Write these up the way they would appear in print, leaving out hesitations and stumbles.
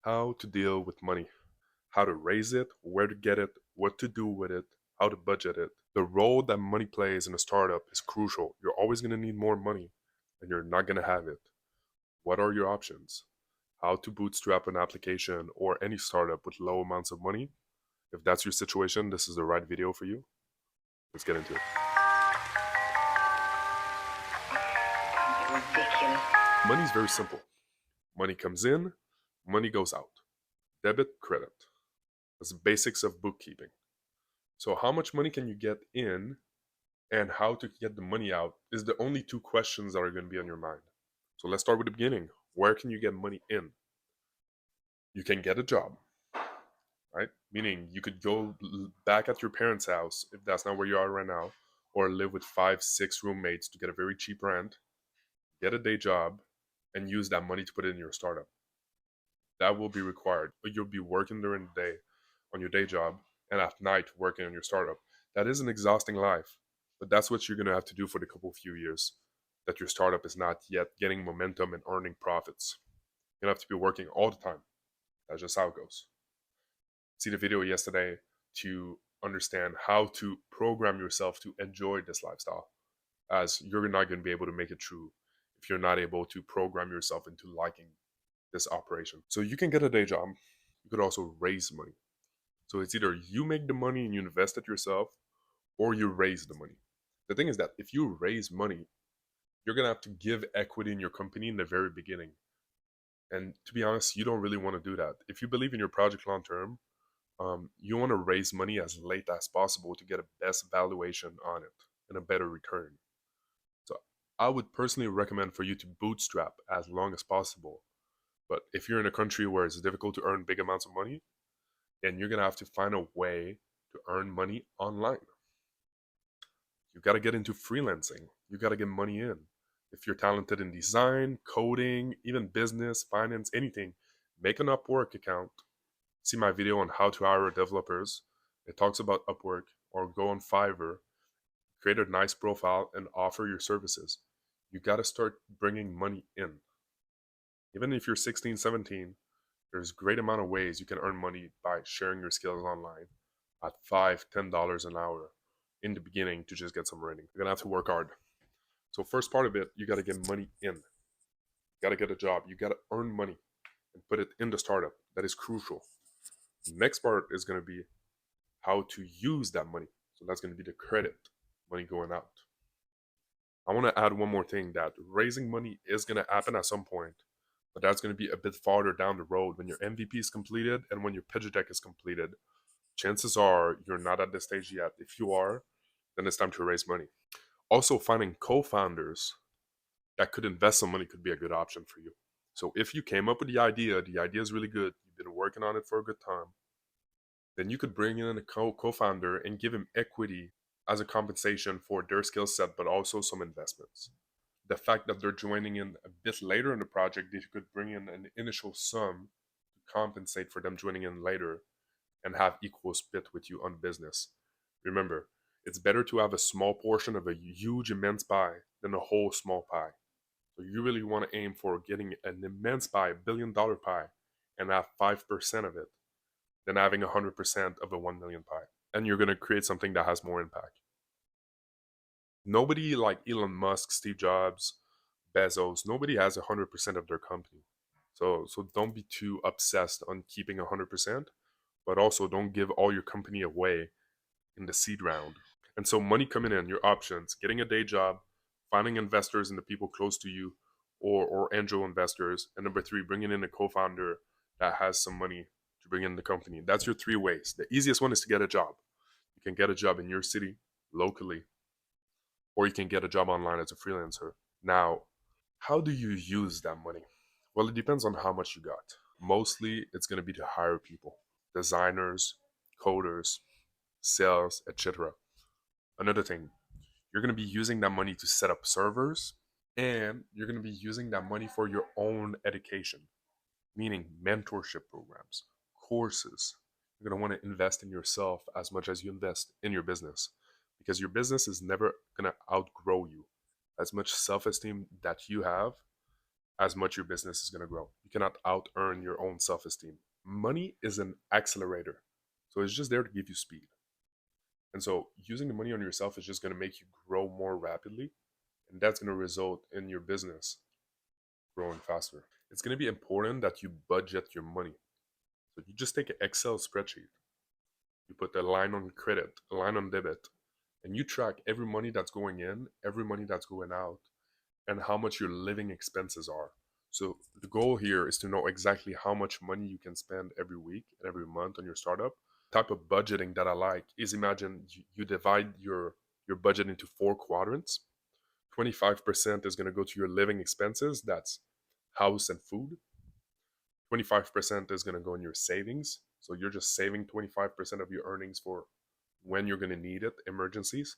How to deal with money, how to raise it, where to get it, what to do with it, how to budget it. The role that money plays in a startup is crucial. You're always going to need more money and you're not going to have it. What are your options? How to bootstrap an application or any startup with low amounts of money. If that's your situation, this is the right video for you. Let's get into it. Ridiculous. Money is very simple. Money comes in, money goes out. Debit, credit. That's the basics of bookkeeping. So how much money can you get in and how to get the money out is the only two questions that are going to be on your mind. So let's start with the beginning. Where can you get money in? You can get a job, right? Meaning you could go back at your parents' house if that's not where you are right now, or live with 5, 6 roommates to get a very cheap rent, get a day job, and use that money to put it in your startup. That will be required. But you'll be working during the day on your day job and at night working on your startup. That is an exhausting life, but that's what you're going to have to do for the couple few years that your startup is not yet getting momentum and earning profits. You're going to have to be working all the time. That's just how it goes. See the video yesterday to understand how to program yourself to enjoy this lifestyle, as you're not going to be able to make it through if you're not able to program yourself into liking this operation. So you can get a day job. You could also raise money. So it's either you make the money and you invest it yourself, or you raise the money. The thing is that if you raise money, you're going to have to give equity in your company in the very beginning. And to be honest, you don't really want to do that. If you believe in your project long term, you want to raise money as late as possible to get a best valuation on it and a better return. So I would personally recommend for you to bootstrap as long as possible. But if you're in a country where it's difficult to earn big amounts of money, then you're going to have to find a way to earn money online. You got to get into freelancing. You got to get money in. If you're talented in design, coding, even business, finance, anything, make an Upwork account. See my video on how to hire developers. It talks about Upwork, or go on Fiverr, create a nice profile and offer your services. You got to start bringing money in. Even if you're 16, 17, there's a great amount of ways you can earn money by sharing your skills online at $5, $10 an hour in the beginning to just get some rating. You're gonna have to work hard. So first part of it, you gotta get money in. You gotta get a job. You gotta earn money and put it in the startup. That is crucial. The next part is gonna be how to use that money. So that's gonna be the credit, money going out. I want to add one more thing, that raising money is going to happen at some point, but that's going to be a bit farther down the road when your MVP is completed and when your pitch deck is completed. Chances are you're not at this stage yet. If you are, then it's time to raise money. Also, finding co-founders that could invest some money could be a good option for you. So if you came up with the idea is really good, you've been working on it for a good time, then you could bring in a co-founder and give him equity as a compensation for their skill set, but also some investments. The fact that they're joining in a bit later in the project, they could bring in an initial sum to compensate for them joining in later and have equal split with you on business. Remember, it's better to have a small portion of a huge, immense pie than a whole small pie. So you really want to aim for getting an immense pie, $1 billion pie, and have 5% of it than having 100% of a 1 million pie. And you're going to create something that has more impact. Nobody like Elon Musk, Steve Jobs, Bezos, nobody has 100% of their company. So don't be too obsessed on keeping 100%, but also don't give all your company away in the seed round. And so money coming in, your options, getting a day job, finding investors and the people close to you, or angel investors. And number 3, bringing in a co-founder that has some money to bring in the company. That's your 3 ways. The easiest one is to get a job. You can get a job in your city, locally, or you can get a job online as a freelancer. Now, how do you use that money? Well, it depends on how much you got. Mostly, it's going to be to hire people, designers, coders, sales, etc. Another thing, you're going to be using that money to set up servers, and you're going to be using that money for your own education, meaning mentorship programs, courses. You're going to want to invest in yourself as much as you invest in your business, because your business is never going to outgrow you. As much self-esteem that you have, as much your business is going to grow. You cannot out earn your own self esteem. Money is an accelerator, so it's just there to give you speed. And so using the money on yourself is just going to make you grow more rapidly, and that's going to result in your business growing faster. It's going to be important that you budget your money. So you just take an Excel spreadsheet, you put a line on credit, a line on debit, and you track every money that's going in, every money that's going out, and how much your living expenses are. So the goal here is to know exactly how much money you can spend every week and every month on your startup. Type of budgeting that I like is, imagine you divide your budget into 4 quadrants. 25% is going to go to your living expenses, that's house and food. 25% is going to go in your savings, so you're just saving 25% of your earnings for when you're going to need it, emergencies.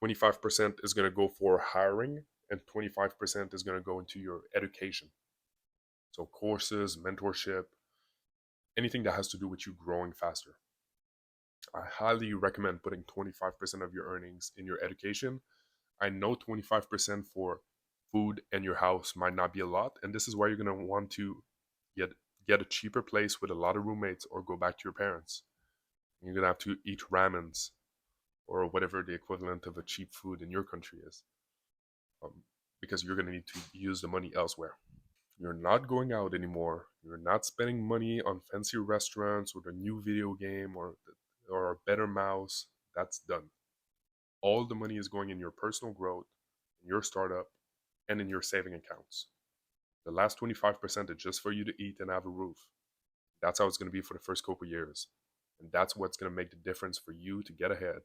25% is going to go for hiring, and 25% is going to go into your education. So courses, mentorship, anything that has to do with you growing faster. I highly recommend putting 25% of your earnings in your education. I know 25% for food and your house might not be a lot, and this is why you're going to want to get a cheaper place with a lot of roommates, or go back to your parents. You're going to have to eat ramens or whatever the equivalent of a cheap food in your country is, because you're going to need to use the money elsewhere. You're not going out anymore. You're not spending money on fancy restaurants or the new video game or a better mouse. That's done. All the money is going in your personal growth, in your startup, and in your saving accounts. The last 25% is just for you to eat and have a roof. That's how it's going to be for the first couple years. And that's what's going to make the difference for you to get ahead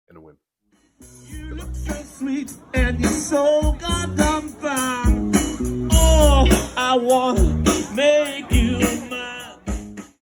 and win. You look so sweet and you're so goddamn fine. Oh, I wanna make